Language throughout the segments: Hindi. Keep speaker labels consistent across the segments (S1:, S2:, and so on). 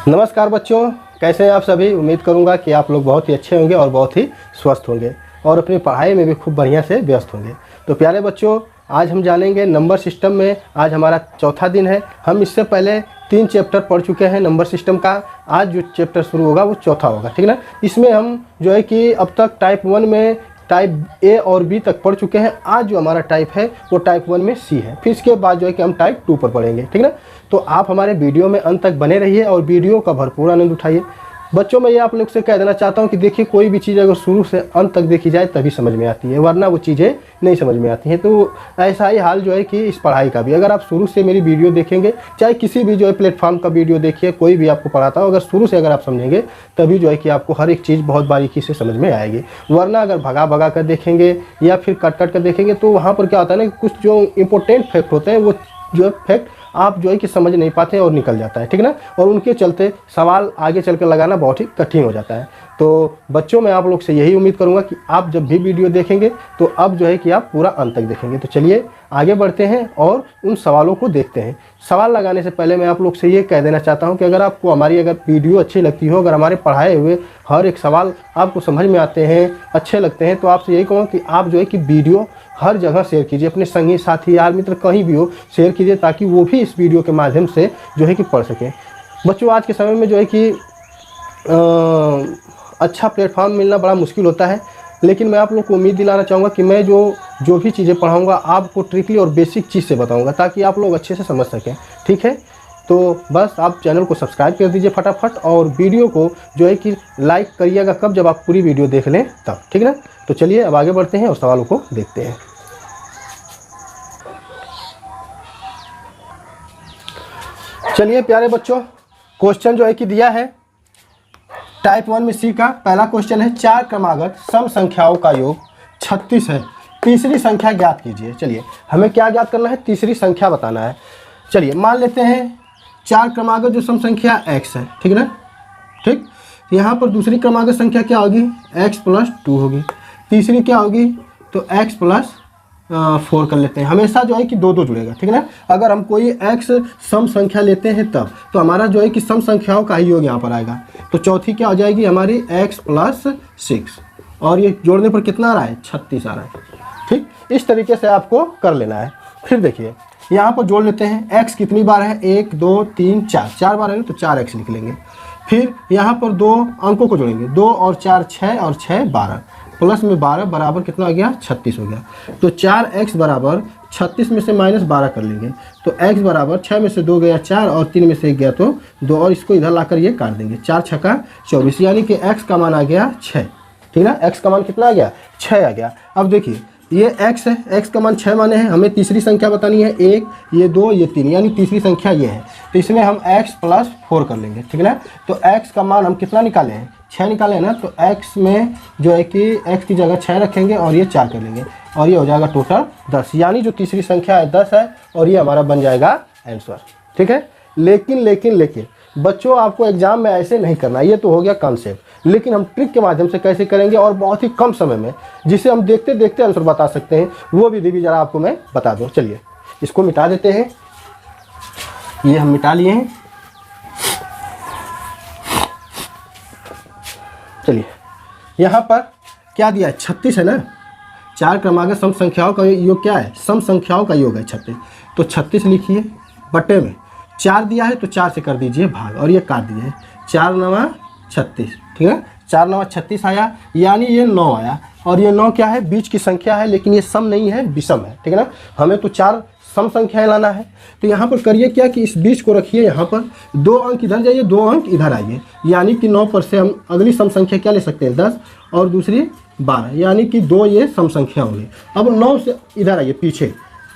S1: नमस्कार बच्चों, कैसे हैं आप सभी। उम्मीद करूंगा कि आप लोग बहुत ही अच्छे होंगे और बहुत ही स्वस्थ होंगे और अपनी पढ़ाई में भी खूब बढ़िया से व्यस्त होंगे। तो प्यारे बच्चों, आज हम जानेंगे नंबर सिस्टम में। आज हमारा चौथा दिन है। हम इससे पहले 3 चैप्टर पढ़ चुके हैं नंबर सिस्टम का। आज जो चैप्टर शुरू होगा वो चौथा होगा, ठीक है ना। इसमें हम जो है कि अब तक टाइप 1 में टाइप ए और बी तक पढ़ चुके हैं। आज जो हमारा टाइप है वो टाइप 1 में सी है। फिर इसके बाद जो है कि हम टाइप 2 पर पढ़ेंगे, ठीक है ना। तो आप हमारे वीडियो में अंत तक बने रहिए और वीडियो का भरपूर आनंद उठाइए। बच्चों, मैं ये आप लोग से कह देना चाहता हूँ कि देखिए, कोई भी चीज़ अगर शुरू से अंत तक देखी जाए तभी समझ में आती है, वरना वो चीज़ें नहीं समझ में आती हैं। तो ऐसा ही हाल जो है कि इस पढ़ाई का भी, अगर आप शुरू से मेरी वीडियो देखेंगे, चाहे किसी भी जो है प्लेटफॉर्म का वीडियो देखिए, कोई भी आपको पढ़ाता हो, अगर शुरू से अगर आप समझेंगे तभी जो है कि आपको हर एक चीज़ बहुत बारीकी से समझ में आएगी। वरना अगर भगा भगा कर देखेंगे या फिर कट कट कर देखेंगे तो वहाँ पर क्या होता है ना कि कुछ जो इंपॉर्टेंट फैक्ट होते हैं वो जो है फैक्ट आप जो है कि समझ नहीं पाते हैं और निकल जाता है, ठीक है ना। और उनके चलते सवाल आगे चलकर लगाना बहुत ही कठिन हो जाता है। तो बच्चों, मैं आप लोग से यही उम्मीद करूंगा कि आप जब भी वीडियो देखेंगे तो अब जो है कि आप पूरा अंत तक देखेंगे। तो चलिए आगे बढ़ते हैं और उन सवालों को देखते हैं। सवाल लगाने से पहले मैं आप लोग से ये कह देना चाहता हूँ कि अगर आपको हमारी अगर वीडियो अच्छी लगती हो, अगर हमारे पढ़ाए हुए हर एक सवाल आपको समझ में आते हैं, अच्छे लगते हैं, तो आपसे यही कहूँगा कि आप जो है कि वीडियो हर जगह शेयर कीजिए। अपने संगी साथी यार मित्र कहीं भी हो शेयर कीजिए, ताकि वो भी इस वीडियो के माध्यम से जो है कि पढ़ सकें। बच्चों, आज के समय में जो है कि अच्छा प्लेटफॉर्म मिलना बड़ा मुश्किल होता है, लेकिन मैं आप लोग को उम्मीद दिलाना चाहूँगा कि मैं जो भी चीज़ें पढ़ाऊँगा आपको ट्रिकली और बेसिक चीज़ से बताऊँगा, ताकि आप लोग अच्छे से समझ सकें, ठीक है। तो बस आप चैनल को सब्सक्राइब कर दीजिए फटाफट, और वीडियो को जो है कि लाइक करिएगा कब, जब आप पूरी वीडियो देख लें तब, ठीक है ना। तो चलिए अब आगे बढ़ते हैं और सवालों को देखते हैं। चलिए प्यारे बच्चों, क्वेश्चन जो है कि दिया है टाइप 1 में सी का। पहला क्वेश्चन है, 4 क्रमागत सम संख्याओं का योग 36 है, तीसरी संख्या ज्ञात कीजिए। चलिए, हमें क्या ज्ञात करना है? तीसरी संख्या बताना है। चलिए मान लेते हैं 4 क्रमागत जो सम संख्या x है, ठीक है ना। ठीक, यहाँ पर दूसरी क्रमागत संख्या क्या होगी? x + 2 होगी। तीसरी क्या होगी? तो x + 4 कर लेते हैं। हमेशा जो है कि 2 जुड़ेगा, ठीक है ना। अगर हम कोई x सम संख्या लेते हैं तब तो हमारा जो है कि सम संख्याओं का ही योग यहाँ पर आएगा। तो चौथी क्या हो जाएगी हमारी? x + 6, और ये जोड़ने पर कितना आ रहा है? 36 आ रहा है। ठीक, इस तरीके से आपको कर लेना है। फिर देखिए यहाँ पर जोड़ लेते हैं। x कितनी बार है? 1 2 3 4, 4 बार है ना, तो 4x लिख लेंगे। फिर यहाँ पर 2 अंकों को जोड़ेंगे, 2 और 4 6 और 6 12, प्लस में 12 बराबर कितना आ गया? 36 हो गया। तो 4x बराबर 36 में से -12 कर लेंगे, तो x बराबर 6 में से 2 गया 4 और 3 में से 1 गया तो 2, और इसको इधर लाकर ये काट देंगे। 4 छक्का 24, यानी कि x का मान आ गया 6, ठीक है ना। x का मान कितना आ गया? 6 आ गया। अब देखिए ये x है, x का मान 6 माने हैं, हमें तीसरी संख्या बतानी है। 1 ये 2 ये 3, यानी तीसरी संख्या ये है। तो इसमें हम x + 4 कर लेंगे, ठीक है ना। तो x का मान हम कितना निकाले हैं? 6 निकाले हैं ना। तो x में जो है कि x की जगह 6 रखेंगे और ये 4 कर लेंगे, और ये हो जाएगा टोटल 10, यानी जो तीसरी संख्या है 10 है, और ये हमारा बन जाएगा आंसर, ठीक है। लेकिन बच्चों, आपको एग्जाम में ऐसे नहीं करना। ये तो हो गया कॉन्सेप्ट, लेकिन हम ट्रिक के माध्यम से कैसे करेंगे और बहुत ही कम समय में, जिसे हम देखते देखते आंसर बता सकते हैं, वो विधि भी जरा आपको मैं बता दूं। चलिए इसको मिटा देते हैं। ये हम मिटा लिए हैं। चलिए यहाँ पर क्या दिया है? 36 है ना। 4 क्रमागत सम संख्याओं का योग क्या है? सम संख्याओं का योग है 36। तो 36 लिखिए, बटे में 4 दिया है तो 4 से कर दीजिए भाग, और ये काट दिए। 4 9 36, ठीक है। 4 9 36 आया, यानी ये 9 आया, और ये 9 क्या है? बीच की संख्या है, लेकिन ये सम नहीं है, विषम है, ठीक है ना। हमें तो 4 सम संख्याएं लाना है। तो यहाँ पर करिए क्या कि इस बीच को रखिए, यहाँ पर 2 अंक इधर जाइए, 2 अंक इधर आइए, यानी कि 9 पर से हम अगली सम संख्या क्या ले सकते हैं? 10, और दूसरी 12, यानी कि 2 ये सम संख्या होंगी। अब 9 से इधर आइए पीछे,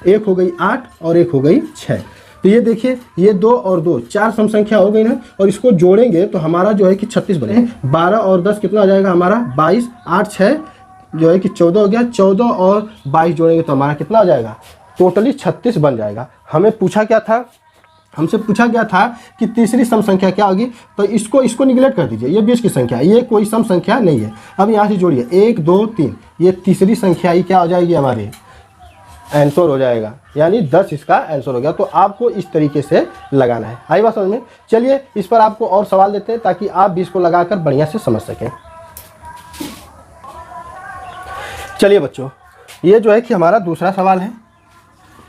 S1: 1 हो गई 8 और 1 हो गई 6। तो ये देखिए, ये 2 और 2 4 सम संख्या हो गई ना, और इसको जोड़ेंगे तो हमारा जो है कि 36 बने। 12 और 10 कितना आ जाएगा हमारा? 22, 8 6 जो है कि 14 हो गया। 14 और 22 जोड़ेंगे तो हमारा कितना हो जाएगा? टोटली 36 बन जाएगा। हमें पूछा क्या था? हमसे पूछा गया था कि तीसरी सम संख्या क्या होगी। तो इसको निगलेक्ट कर दीजिए, ये बीच की संख्या है, ये कोई सम संख्या नहीं है। अब यहाँ से जोड़िए 1 2 3, ये तीसरी संख्या ही क्या हो जाएगी हमारी? आंसर हो जाएगा, यानी 10 इसका आंसर हो गया। तो आपको इस तरीके से लगाना है। आई बात समझ में? चलिए इस पर आपको और सवाल देते हैं ताकि आप भी इसको लगाकर बढ़िया से समझ सकें। चलिए बच्चों, ये जो है कि हमारा दूसरा सवाल है।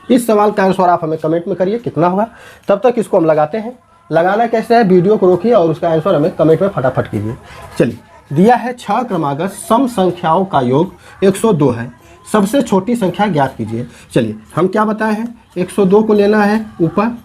S1: इस सवाल का आंसर आप हमें कमेंट में करिए कितना हुआ। तब तक इसको हम लगाते हैं। लगाना कैसे है, वीडियो को रोकिए और उसका आंसर हमें कमेंट में फटाफट कीजिए। चलिए, दिया है 6 क्रमागत सम संख्याओं का योग 102 है, सबसे छोटी संख्या ज्ञात कीजिए। चलिए हम क्या बताए हैं, 102 को लेना है ऊपर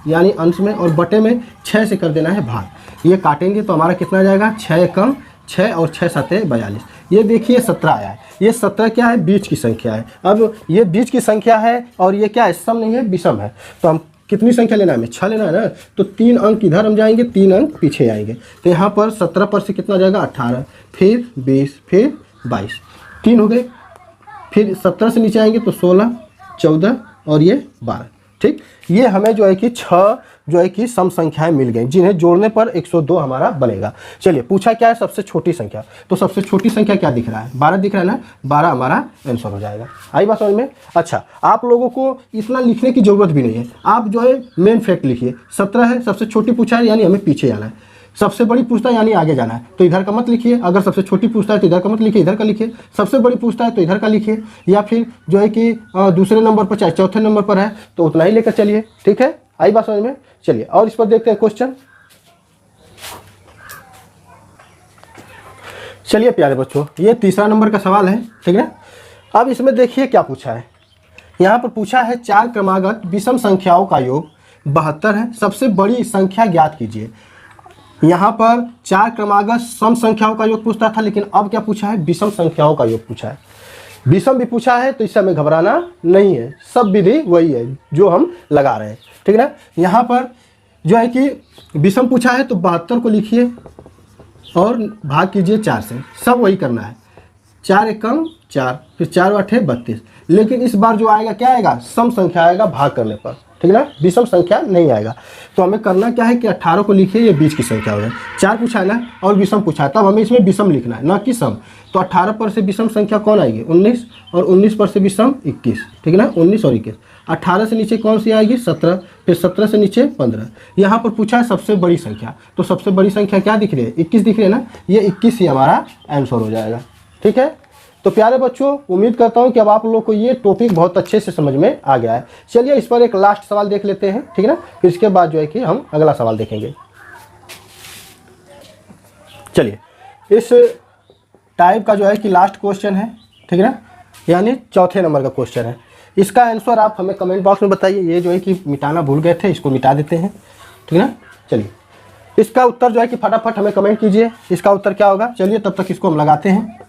S1: यानी अंश में और बटे में 6 से कर देना है भाग। ये काटेंगे तो हमारा कितना जाएगा, 6 कम 6 और 6 7 42। ये देखिए 17 आया है। ये 17 क्या है, बीच की संख्या है। अब ये बीच की संख्या है और ये क्या है, सम नहीं है, विषम है। तो हम कितनी संख्या लेना है, हमें 6 लेना है ना। तो 3 अंक इधर हम जाएंगे, 3 अंक पीछे आएंगे। तो यहाँ पर 17 पर से कितना जाएगा, 18, फिर 20, फिर 22, 3 हो गए। फिर 17 से नीचे आएंगे तो 16, 14 और ये 12। ठीक, ये हमें जो है कि 6 जो है कि सम संख्याएं मिल गई जिन्हें जोड़ने पर 102 हमारा बनेगा। चलिए पूछा क्या है, सबसे छोटी संख्या। तो सबसे छोटी संख्या क्या दिख रहा है, 12 दिख रहा है ना। 12 हमारा आंसर हो जाएगा। आई बात समझ में? अच्छा, आप लोगों को इतना लिखने की जरूरत भी नहीं है। आप जो है मेन फैक्ट लिखिए। 17 है, सबसे छोटी पूछा है यानी हमें पीछे जाना है। सबसे बड़ी पूछता है यानी आगे जाना है, तो इधर का मत लिखिए। अगर सबसे छोटी पूछता है तो इधर का मत लिखिए, इधर का लिखिए। सबसे बड़ी पूछता है तो इधर का लिखिए, या फिर जो है कि दूसरे नंबर पर चाहे चौथे नंबर पर है तो उतना ही लेकर चलिए। ठीक है, आई बात समझ में? चलिए और इस पर देखते हैं क्वेश्चन। चलिए प्यारे बच्चों, ये तीसरा नंबर का सवाल है। ठीक है, अब इसमें देखिए क्या पूछा है। यहाँ पर पूछा है 4 क्रमागत विषम संख्याओं का योग 72 है, सबसे बड़ी संख्या ज्ञात कीजिए। यहाँ पर 4 क्रमागत सम संख्याओं का योग पूछता था, लेकिन अब क्या पूछा है, विषम संख्याओं का योग पूछा है। विषम भी पूछा है तो इससे हमें घबराना नहीं है, सब विधि वही है जो हम लगा रहे हैं। ठीक है ना। यहाँ पर जो है कि विषम पूछा है तो 72 को लिखिए और भाग कीजिए 4 से, सब वही करना है। 4 एकम 4, फिर 4 8 32। लेकिन इस बार जो आएगा क्या आएगा, सम संख्या आएगा भाग करने पर। ठीक है ना, विषम संख्या नहीं आएगा। तो हमें करना क्या है कि 18 को लिखिए, ये बीच की संख्या हो जाए। 4 पूछा है ना और विषम पूछा है, तब हमें इसमें विषम लिखना है, ना कि सम। तो 18 पर से विषम संख्या कौन आएगी, 19, और 19 पर से विषम 21। ठीक है ना, 19 और 21। 18 से नीचे कौन सी आएगी, 17, फिर 17 से नीचे 15। यहाँ पर पूछा है सबसे बड़ी संख्या, तो सबसे बड़ी संख्या क्या दिख रही है, 21 दिख रही है ना। ये 21 ही हमारा आंसर हो जाएगा। ठीक है, तो प्यारे बच्चों, उम्मीद करता हूँ कि अब आप लोग को ये टॉपिक बहुत अच्छे से समझ में आ गया है। चलिए इस पर एक लास्ट सवाल देख लेते हैं। ठीक है ना, फिर इसके बाद जो है कि हम अगला सवाल देखेंगे। चलिए, इस टाइप का जो है कि लास्ट क्वेश्चन है। ठीक है ना, यानी चौथे नंबर का क्वेश्चन है। इसका आंसर आप हमें कमेंट बॉक्स में बताइए। ये जो है कि मिटाना भूल गए थे, इसको मिटा देते हैं। ठीक है ना, चलिए इसका उत्तर जो है कि फटाफट हमें कमेंट कीजिए, इसका उत्तर क्या होगा। चलिए तब तक इसको हम लगाते हैं।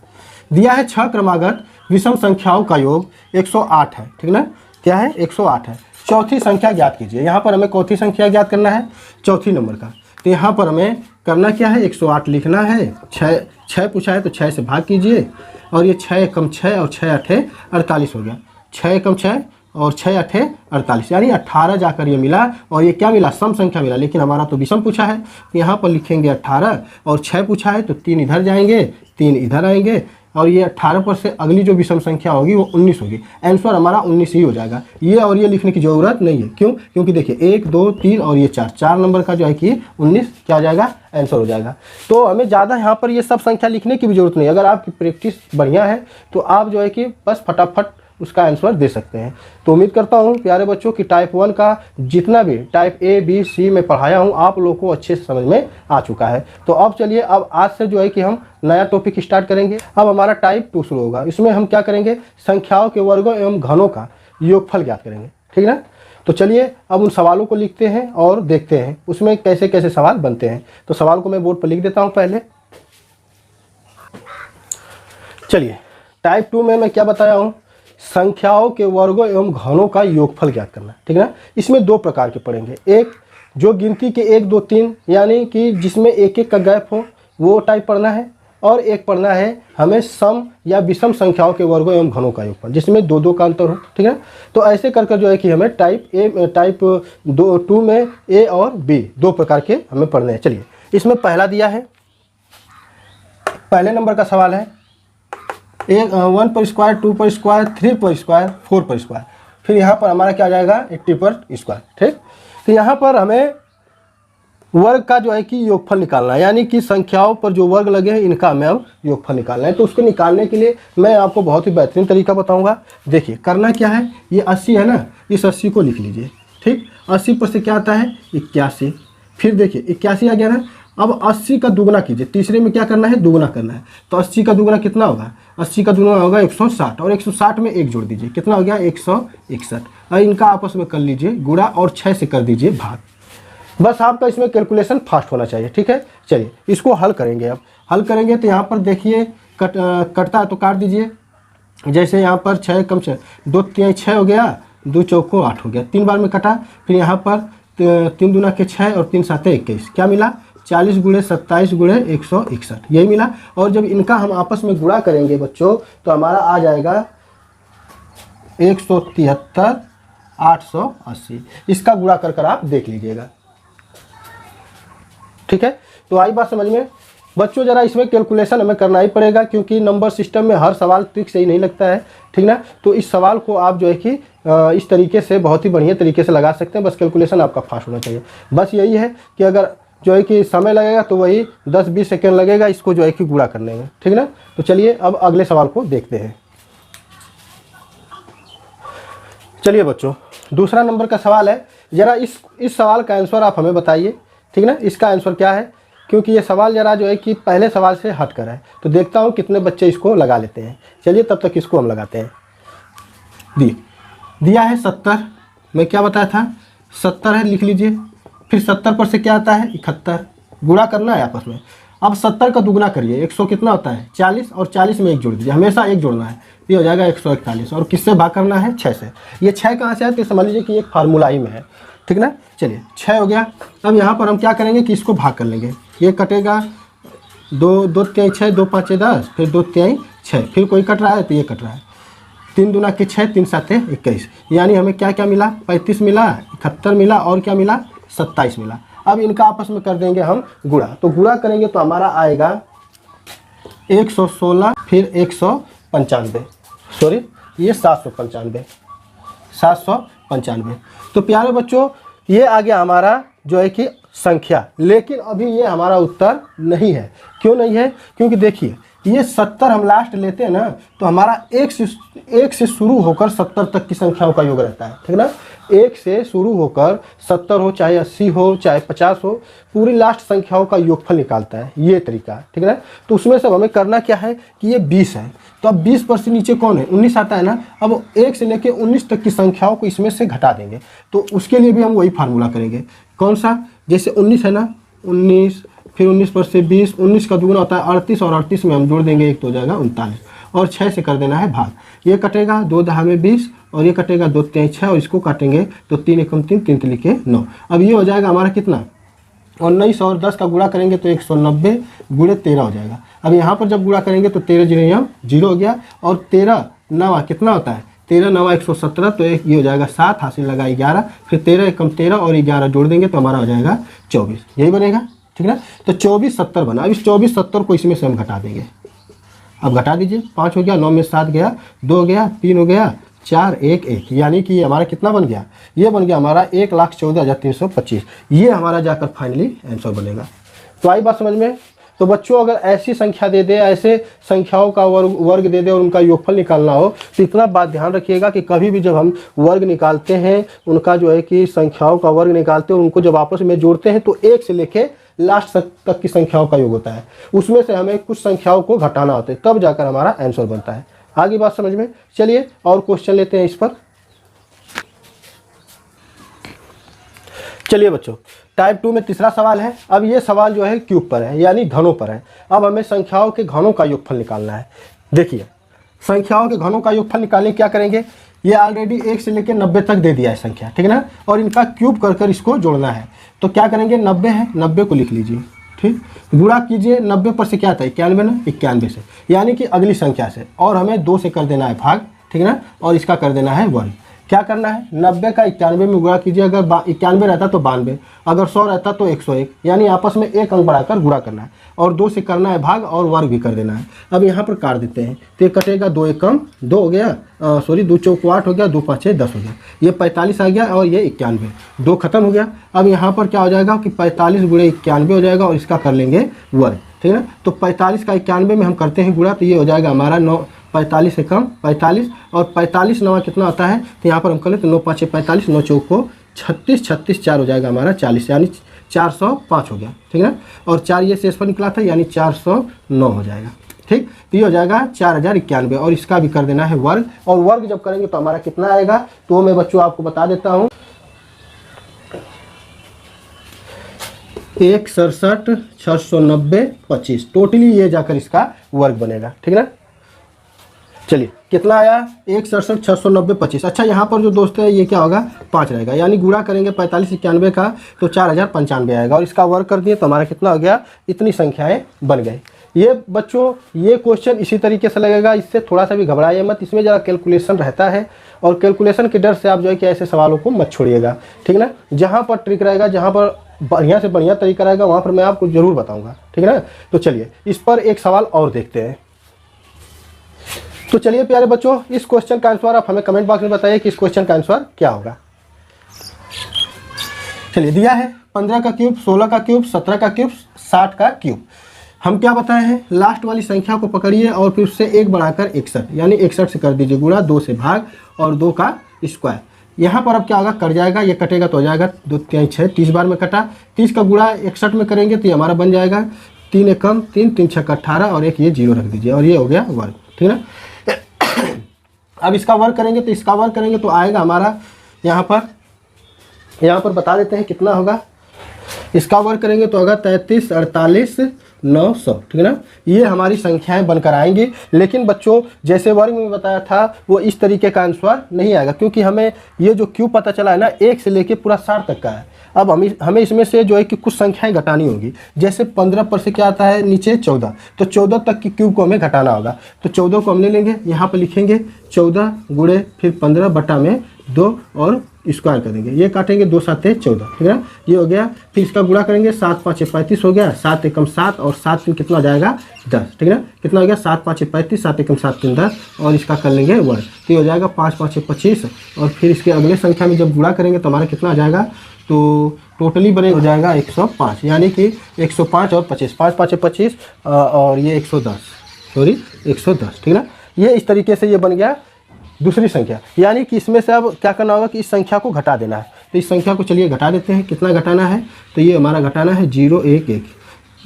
S1: दिया है 6 क्रमागत विषम संख्याओं का योग 108 है। ठीक ना, क्या है, 108 है। चौथी संख्या ज्ञात कीजिए। यहाँ पर हमें चौथी संख्या ज्ञात करना है, चौथी नंबर का। तो यहाँ पर हमें करना क्या है, 108 लिखना है। 6 पूछा है तो 6 से भाग कीजिए, और ये 6 एकम 6 और 6 8 48 हो गया। 6 एकम 6 और 6 8 48, यानी 18 जाकर ये मिला। और ये क्या मिला, सम संख्या मिला, लेकिन हमारा तो विषम पूछा है। तो यहाँ पर लिखेंगे 18, और 6 पूछा है तो 3 इधर जाएंगे, 3 इधर आएंगे, और ये 18 पर से अगली जो विषम संख्या होगी वो 19 होगी। आंसर हमारा 19 ही हो जाएगा। ये और ये लिखने की ज़रूरत नहीं है। क्यों, क्योंकि देखिए 1 2 3 और ये 4 नंबर का जो है कि 19 क्या हो जाएगा, आंसर हो जाएगा। तो हमें ज़्यादा यहाँ पर ये सब संख्या लिखने की भी जरूरत नहीं है। अगर आपकी प्रैक्टिस बढ़िया है तो आप जो है कि बस फटाफट उसका आंसर दे सकते हैं। तो उम्मीद करता हूँ प्यारे बच्चों कि टाइप 1 का जितना भी टाइप ए बी सी में पढ़ाया हूँ आप लोगों को अच्छे से समझ में आ चुका है। तो अब चलिए, अब आज से जो है कि हम नया टॉपिक स्टार्ट करेंगे। अब हमारा टाइप 2 शुरू होगा। इसमें हम क्या करेंगे, संख्याओं के वर्गों एवं घनों का योगफल ज्ञात करेंगे। ठीक है ना। तो चलिए अब उन सवालों को लिखते हैं और देखते हैं उसमें कैसे कैसे सवाल बनते हैं। तो सवाल को मैं बोर्ड पर लिख देता हूँ पहले। चलिए, टाइप 2 में मैं क्या बताया हूँ, संख्याओं के वर्गों एवं घनों का योगफल ज्ञात करना। ठीक है ना। इसमें 2 प्रकार के पढ़ेंगे, एक जो गिनती के 1 2 3 यानी कि जिसमें एक एक का गैप हो वो टाइप पढ़ना है, और एक पढ़ना है हमें सम या विषम संख्याओं के वर्गों एवं घनों का योगफल जिसमें 2 2 का अंतर हो। ठीक है। तो ऐसे कर जो है कि हमें टाइप 2 में ए और बी 2 प्रकार के हमें पढ़ने हैं। चलिए, इसमें पहला दिया है, पहले नंबर का सवाल है 1 पर स्क्वायर, 2 पर स्क्वायर, 3 पर स्क्वायर, 4 पर स्क्वायर। फिर यहाँ पर हमारा क्या आ जाएगा 80 पर स्क्वायर। ठीक, तो यहाँ पर हमें वर्ग का जो है कि योगफल निकालना है, यानी कि संख्याओं पर जो वर्ग लगे हैं इनका हमें अब योगफल निकालना है। तो उसको निकालने के लिए मैं आपको बहुत ही बेहतरीन तरीका बताऊंगा। देखिए करना क्या है, ये 80 है ना, इस 80 को लिख लीजिए। ठीक, 80 पर से क्या आता है 81, फिर देखिए 81 आ गया ना। अब 80 का दुगना कीजिए, तीसरे में क्या करना है दुगना करना है। तो 80 का दुगना कितना होगा, 80 का दुगना होगा 160, और 160 में 1 जोड़ दीजिए, कितना हो गया 161। और इनका आपस में कर लीजिए गुणा और 6 से कर दीजिए भाग। बस आपका इसमें कैलकुलेशन फास्ट होना चाहिए। ठीक है, चलिए इसको हल करेंगे। अब हल करेंगे तो यहाँ पर देखिए कटता है तो काट दीजिए। जैसे यहाँ पर 6 कम 6, 2 3 6 हो गया, 2 चौको 8 हो गया, 3 बार में कटा। फिर यहाँ पर 3 दूना के 6 और 3 7 21, क्या मिला 40 गुणे 27 गुणे 161, यही मिला। और जब इनका हम आपस में गुणा करेंगे बच्चों तो हमारा आ जाएगा 173 880। इसका गुणा कर आप देख लीजिएगा। ठीक है, तो आई बात समझ में बच्चों। जरा इसमें कैलकुलेशन हमें करना ही पड़ेगा, क्योंकि नंबर सिस्टम में हर सवाल ट्रिक से ही नहीं लगता है। ठीक ना, तो इस सवाल को आप जो है कि इस तरीके से बहुत ही बढ़िया तरीके से लगा सकते हैं। बस कैलकुलेशन आपका फास्ट होना चाहिए। बस यही है कि अगर जो है कि समय लगेगा तो वही 10-20 सेकेंड लगेगा इसको जो है कि गुणा करने में। ठीक ना, तो चलिए अब अगले सवाल को देखते हैं। चलिए बच्चों, दूसरा नंबर का सवाल है। जरा इस सवाल का आंसर आप हमें बताइए। ठीक ना, इसका आंसर क्या है, क्योंकि ये सवाल जरा जो है कि पहले सवाल से हट कर है, तो देखता हूँ कितने बच्चे इसको लगा लेते हैं। चलिए तब तक इसको हम लगाते हैं। दिया है 70, मैं क्या बताया था 70 है, लिख लीजिए। फिर 70 पर से क्या आता है 71, गुणा करना है आपस में। अब 70 का दुगना करिए, 100 कितना होता है 40, और 40 में 1 जोड़ दीजिए, हमेशा 1 जोड़ना है, ये हो जाएगा 141। और किससे भाग करना है 6 से। ये 6 कहाँ से है तो समझ लीजिए कि एक फार्मूला ही में है। ठीक ना, चलिए 6 हो गया। अब यहाँ पर हम क्या करेंगे कि इसको भाग कर लेंगे। ये कटेगा 2 3 6, 2 5 10, फिर 2 3 6, फिर कोई कट रहा है तो ये कट रहा है। 3 दूना के 6, 3 7 21, यानी हमें क्या क्या मिला 35 मिला, 71 मिला, और क्या मिला 27 मिला। अब इनका आपस में कर देंगे हम गुणा। तो गुणा करेंगे तो हमारा आएगा 116, फिर 195, सॉरी ये 795। तो प्यारे बच्चों ये आ गया हमारा जो है कि संख्या, लेकिन अभी ये हमारा उत्तर नहीं है। क्यों नहीं है, क्योंकि देखिए ये 70 हम लास्ट लेते हैं ना, तो हमारा 1 से शुरू होकर 70 तक की संख्याओं का योग रहता है। ठीक ना, 1 से शुरू होकर 70 हो, चाहे 80 हो, चाहे 50 हो, पूरी लास्ट संख्याओं का योगफल निकालता है ये तरीका। ठीक है ना, तो उसमें से हमें करना क्या है कि ये 20 है, तो अब 20 पर से नीचे कौन है 19 आता है ना। अब 1 से लेकर 19 तक की संख्याओं को इसमें से घटा देंगे, तो उसके लिए भी हम वही फार्मूला करेंगे। कौन सा, जैसे 19 है ना, 19, फिर 19 पर से 20, 19 का दुगना होता है 38, और 38 में हम जोड़ देंगे 1 तो हो जाएगा 39, और 6 से कर देना है भाग। ये कटेगा 2 दहा में 20, और ये कटेगा 2 3 6, और इसको काटेंगे तो 3 एकम 3, 3 3 के 9। अब ये हो जाएगा हमारा कितना 19, और 10 का गुणा करेंगे तो 190 गुणे 13 हो जाएगा। अब यहाँ पर जब गुणा करेंगे तो 13 0 हो गया, और 13 9 कितना होता है 13 9 117, तो एक ये हो जाएगा 7, हासिल लगा 11, फिर 13 एकम 13 और 11 जोड़ देंगे तो हमारा हो जाएगा 24, यही बनेगा। ठीक है ना, तो 24 70 बना। अब इस 24 70 को इसमें से हम घटा देंगे। अब घटा दीजिए, 5 हो गया, 9 में 7 गया, 2 हो गया, 3 हो गया, 4 1 1, यानी कि ये हमारा कितना बन गया, ये बन गया हमारा 1,14,325। ये हमारा जाकर फाइनली आंसर बनेगा। तो आई बात समझ में। तो बच्चों अगर ऐसी संख्या दे दे, ऐसे संख्याओं का वर्ग दे दे और उनका योगफल निकालना हो, तो इतना बात ध्यान रखिएगा कि कभी भी जब हम वर्ग निकालते हैं, उनका जो है कि संख्याओं का वर्ग निकालते हैं, उनको जब आपस में जोड़ते हैं तो 1 से लेके लास्ट तक की संख्याओं का योग होता है। उसमें से हमें कुछ संख्याओं को घटाना होता है, तब जाकर हमारा आंसर बनता है। आगे बात समझ में। चलिए और क्वेश्चन लेते हैं इस पर। चलिए बच्चों, टाइप 2 में तीसरा सवाल है। अब ये सवाल जो है क्यूब पर है, यानी घनों पर है। अब हमें संख्याओं के घनों का योगफल निकालना है। देखिए संख्याओं के घनों का योगफल निकालने क्या करेंगे, ये ऑलरेडी 1 से लेकर 90 तक दे दिया है संख्या, ठीक है ना, और इनका क्यूब कर इसको जोड़ना है। तो क्या करेंगे, 90 है, 90 को लिख लीजिए। ठीक, गुणा कीजिए, 90 पर से क्या आता है 91 ना, 91 से, यानी कि अगली संख्या से, और हमें 2 से कर देना है भाग, ठीक है ना, और इसका कर देना है वर्ग। क्या करना है, 90 का 91 में गुणा कीजिए। अगर 91 रहता तो 92, अगर 100 रहता तो 101, यानी आपस में एक अंक बढ़ाकर गुणा करना है और 2 से करना है भाग और वर्ग भी कर देना है। अब यहाँ पर काट देते हैं तो ये कटेगा, 2 एकम 2 हो गया, 2 चौक 8 हो गया, 2 पाँचे 10 हो गया, ये 45 आ गया और ये 91, 2 खत्म हो गया। अब यहाँ पर क्या हो जाएगा कि 45 गुणे 91 हो जाएगा और इसका कर लेंगे वर्ग, ठीक है ना। तो 45 का 91 में हम करते हैं गुणा, तो ये हो जाएगा हमारा 45 से कम 45, और 45 नवा कितना आता है, तो यहाँ पर हम कर लें तो 9 पाँचे 45, 9 चौक को 36, 36 4 हो जाएगा हमारा 40, यानी 405 हो गया, ठीक है ना। और 4 ये शेष पर निकला था, यानी 409 हो जाएगा, ठीक। तो ये हो जाएगा 4091 और इसका भी कर देना है वर्ग, और वर्ग जब करेंगे तो हमारा कितना आएगा, तो मैं बच्चों आपको बता देता हूँ, 167 690 25, टोटली ये जाकर इसका वर्ग बनेगा, ठीक है ना। चलिए कितना आया, 167 690 25। अच्छा यहाँ पर जो दोस्त है ये क्या होगा, 5 रहेगा, यानी गुणा करेंगे 45 91 का तो 4095 आएगा, और इसका वर्ग कर दिए तो हमारा कितना हो गया, इतनी संख्याएं बन गई। ये बच्चों ये क्वेश्चन इसी तरीके से लगेगा, इससे थोड़ा सा भी घबराइए मत, इसमें ज़रा कैलकुलेशन रहता है, और कैलकुलेशन के डर से आप जो है कि ऐसे सवालों को मत छोड़िएगा, ठीक है ना। जहाँ पर ट्रिक रहेगा, जहाँ पर बढ़िया से बढ़िया तरीका रहेगा, वहाँ पर मैं आपको ज़रूर बताऊँगा, ठीक है ना। तो चलिए इस पर एक सवाल और देखते हैं। तो चलिए प्यारे बच्चों, इस क्वेश्चन का आंसर आप हमें कमेंट बॉक्स में बताइए कि इस क्वेश्चन का आंसर क्या होगा। चलिए दिया है 15 का क्यूब, 16 का क्यूब, 17 का क्यूब, 60 का क्यूब। हम क्या बताए हैं, लास्ट वाली संख्या को पकड़िए और फिर उससे 1 बढ़ाकर 61, यानी 61 से कर दीजिए गुणा, 2 से भाग और 2 का स्क्वायर। यहाँ पर अब क्या होगा, कट जाएगा, ये कटेगा तो हो जाएगा 2 3 6, 30 बार में कटा, 30 का गुणा 61 में करेंगे तो ये हमारा बन जाएगा 3 एकम 3, 3 छक्का 18 और एक ये 0 रख दीजिए, और ये हो गया वर्ग, ठीक है ना। अब इसका वर्ग करेंगे तो इसका वर्ग करेंगे तो आएगा हमारा यहाँ पर बता देते हैं कितना होगा। इसका वर्ग करेंगे तो होगा 33 48 900, ठीक है ना। ये हमारी संख्याएं बनकर आएंगी, लेकिन बच्चों जैसे वर्ग में बताया था वो इस तरीके का आंसर नहीं आएगा, क्योंकि हमें ये जो क्यूब पता चला है ना, 1 से लेके पूरा 60 तक का है। अब हमें इसमें से जो है कि कुछ संख्याएं घटानी होगी, जैसे 15 पर से क्या आता है नीचे 14, तो 14 तक की क्यूब को हमें घटाना होगा। तो 14 को हम ले लेंगे, यहाँ पर लिखेंगे 14 गुणे फिर 15 बटा में 2 और स्क्वायर करेंगे, ये काटेंगे 2 7 14, ठीक है ना। ये हो गया, फिर इसका गुणा करेंगे, 7 5 35 हो गया, 7 एकम 7 और 7 3 कितना हो जाएगा 10, ठीक है ना। कितना हो गया, 7 5 35, 7 एकम 7 3 10, और इसका कर लेंगे वर्ग, तो ये हो जाएगा 5 5 25, और फिर इसके अगले संख्या में जब गुणा करेंगे तो हमारा कितना आ जाएगा, तो टोटली बने हो जाएगा 105, यानी कि 105 और 25, 5 5 25 और ये 110, सॉरी 110, ठीक है ना। ये इस तरीके से ये बन गया दूसरी संख्या, यानी कि इसमें से अब क्या करना होगा कि इस संख्या को घटा देना है। तो इस संख्या को चलिए घटा देते हैं, कितना घटाना है, तो ये हमारा घटाना है 0 1 1,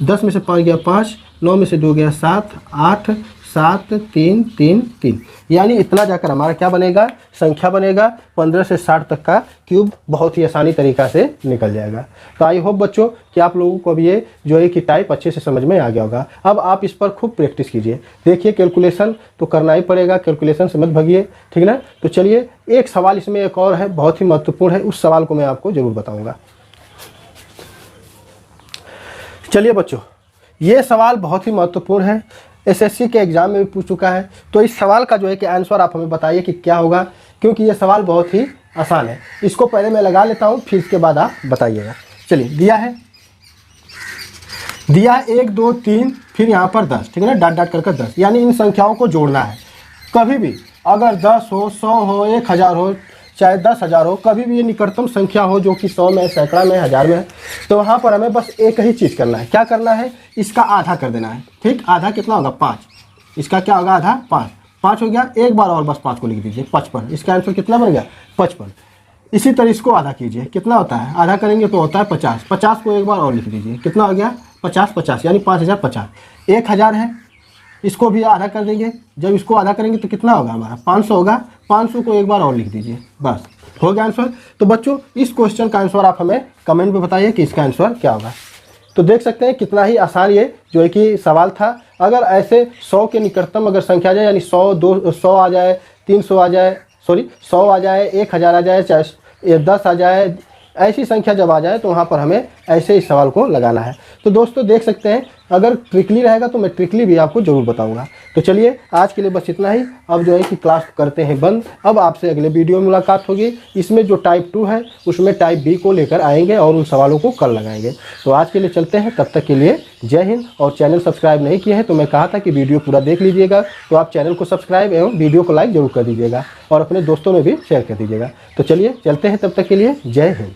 S1: 10 में से 5 गया 5, 9 में से 2 गया 7, 8 7 3 3 3, यानी इतना जाकर हमारा क्या बनेगा, संख्या बनेगा 15 से 60 तक का क्यूब, बहुत ही आसानी तरीका से निकल जाएगा। तो आई होप बच्चों कि आप लोगों को भी ये जो है कि टाइप अच्छे से समझ में आ गया होगा। अब आप इस पर खूब प्रैक्टिस कीजिए, देखिए कैलकुलेशन तो करना ही पड़ेगा, कैलकुलेशन से मत भागिए, ठीक है ना। तो चलिए एक सवाल इसमें एक और है, बहुत ही महत्वपूर्ण है, उस सवाल को मैं आपको ज़रूर बताऊँगा। चलिए बच्चों, ये सवाल बहुत ही महत्वपूर्ण है, एसएससी के एग्जाम में भी पूछ चुका है, तो इस सवाल का जो है कि आंसर आप हमें बताइए कि क्या होगा, क्योंकि ये सवाल बहुत ही आसान है। इसको पहले मैं लगा लेता हूँ, फिर इसके बाद आप बताइएगा। चलिए दिया है 1 2 3 फिर यहाँ पर 10, ठीक है ना, डाट डाट कर 10, यानी इन संख्याओं को जोड़ना है। कभी भी अगर 10 हो, 100 हो, 1000 हो, चाहे 10,000 हो, कभी भी ये निकटतम संख्या हो जो कि 100 में, सैकड़ा में, 1000 में है, तो वहाँ पर हमें बस एक ही चीज़ करना है। क्या करना है, इसका आधा कर देना है, ठीक। आधा कितना होगा 5, इसका क्या होगा आधा 5, 5 हो गया, एक बार और बस 5 को लिख दीजिए 55, इसका आंसर कितना बन गया 55। इसी तरह इसको आधा कीजिए, कितना होता है, आधा करेंगे तो होता है 50, 50 को एक बार और लिख दीजिए, कितना हो गया 50 50, यानी 5050। 1000 है, इसको भी आधा कर देंगे, जब इसको आधा करेंगे तो कितना होगा हमारा 500 होगा, 500 को एक बार और लिख दीजिए, बस हो गया आंसर। तो बच्चों इस क्वेश्चन का आंसर आप हमें कमेंट में बताइए कि इसका आंसर क्या होगा। तो देख सकते हैं कितना ही आसान ये जो है कि सवाल था। अगर ऐसे 100 के निकटतम अगर संख्या आ जाए, यानी 100 आ जाए, 300 आ जाए, सॉरी 100 आ जाए, 1000 आ जाए, चाहे 10 आ जाए, ऐसी संख्या जब आ जाए तो वहाँ पर हमें ऐसे इस सवाल को लगाना है। तो दोस्तों देख सकते हैं, अगर ट्रिकली रहेगा तो मैं ट्रिकली भी आपको ज़रूर बताऊंगा। तो चलिए आज के लिए बस इतना ही। अब जो है कि क्लास करते हैं बंद। अब आपसे अगले वीडियो में मुलाकात होगी। इसमें जो टाइप 2 है उसमें टाइप बी को लेकर आएंगे और उन सवालों को कल लगाएंगे। तो आज के लिए चलते हैं, तब तक के लिए जय हिंद। और चैनल सब्सक्राइब नहीं किए हैं तो मैं कहा था कि वीडियो पूरा देख लीजिएगा, तो आप चैनल को सब्सक्राइब एवं वीडियो को लाइक जरूर कर दीजिएगा और अपने दोस्तों में भी शेयर कर दीजिएगा। तो चलिए चलते हैं, तब तक के लिए जय हिंद।